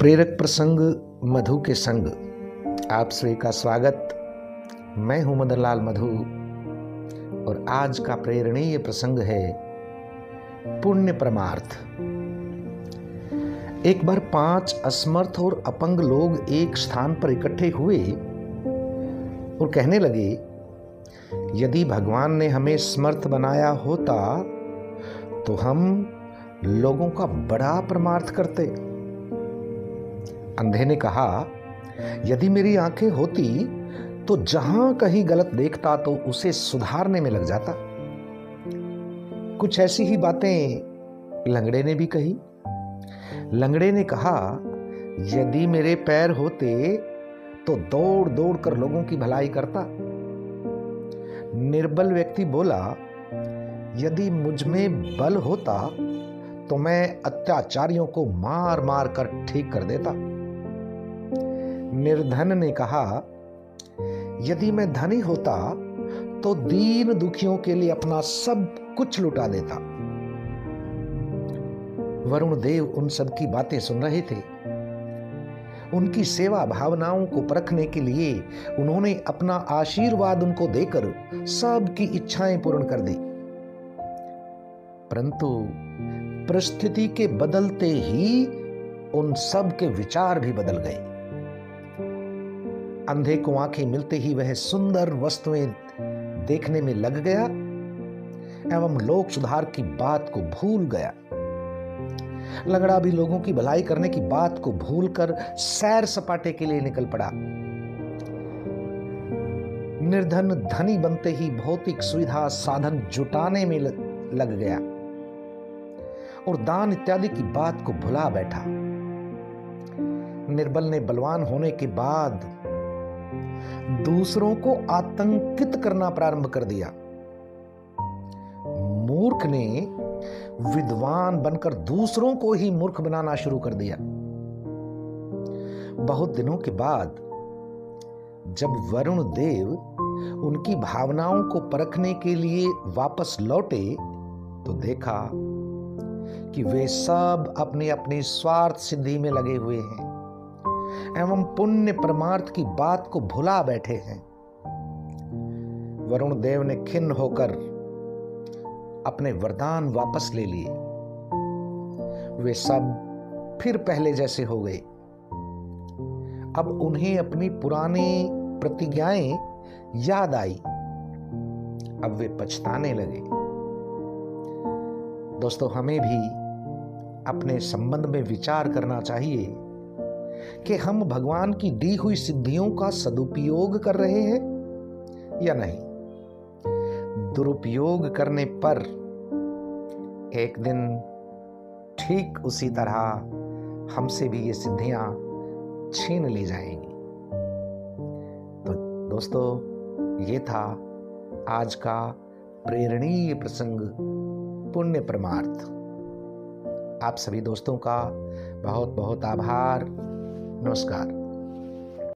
प्रेरक प्रसंग मधु के संग आप सभी का स्वागत। मैं हूं मदन लाल मधु और आज का प्रेरणीय प्रसंग है पुण्य परमार्थ। एक बार 5 असमर्थ और अपंग लोग एक स्थान पर इकट्ठे हुए और कहने लगे, यदि भगवान ने हमें समर्थ बनाया होता तो हम लोगों का बड़ा परमार्थ करते। अंधे ने कहा, यदि मेरी आंखें होती तो जहां कहीं गलत देखता तो उसे सुधारने में लग जाता। कुछ ऐसी ही बातें लंगड़े ने भी कही। लंगड़े ने कहा, यदि मेरे पैर होते तो दौड़ दौड़ कर लोगों की भलाई करता। निर्बल व्यक्ति बोला, यदि मुझ में बल होता तो मैं अत्याचारियों को मार मार कर ठीक कर देता। निर्धन ने कहा, यदि मैं धनी होता तो दीन दुखियों के लिए अपना सब कुछ लुटा देता। वरुण देव उन सब की बातें सुन रहे थे। उनकी सेवा भावनाओं को परखने के लिए उन्होंने अपना आशीर्वाद उनको देकर सबकी इच्छाएं पूर्ण कर दी। परंतु परिस्थिति के बदलते ही उन सब के विचार भी बदल गए। अंधे को आंखें मिलते ही वह सुंदर वस्तुएं देखने में लग गया एवं लोक सुधार की बात को भूल गया। लंगड़ा भी लोगों की भलाई करने की बात को भूलकर सैर सपाटे के लिए निकल पड़ा। निर्धन धनी बनते ही भौतिक सुविधा साधन जुटाने में लग गया और दान इत्यादि की बात को भुला बैठा। निर्बल ने बलवान होने के बाद दूसरों को आतंकित करना प्रारंभ कर दिया। मूर्ख ने विद्वान बनकर दूसरों को ही मूर्ख बनाना शुरू कर दिया। बहुत दिनों के बाद जब वरुण देव उनकी भावनाओं को परखने के लिए वापस लौटे तो देखा कि वे सब अपनी अपनी स्वार्थ सिद्धि में लगे हुए हैं एवं पुण्य परमार्थ की बात को भुला बैठे हैं। वरुण देव ने खिन्न होकर अपने वरदान वापस ले लिए। वे सब फिर पहले जैसे हो गए। अब उन्हें अपनी पुरानी प्रतिज्ञाएं याद आई। अब वे पछताने लगे। दोस्तों, हमें भी अपने संबंध में विचार करना चाहिए कि हम भगवान की दी हुई सिद्धियों का सदुपयोग कर रहे हैं या नहीं। दुरुपयोग करने पर एक दिन ठीक उसी तरह हमसे भी ये सिद्धियां छीन ली जाएंगी। तो दोस्तों, ये था आज का प्रेरणीय प्रसंग पुण्य परमार्थ। आप सभी दोस्तों का बहुत बहुत आभार। नमस्कार।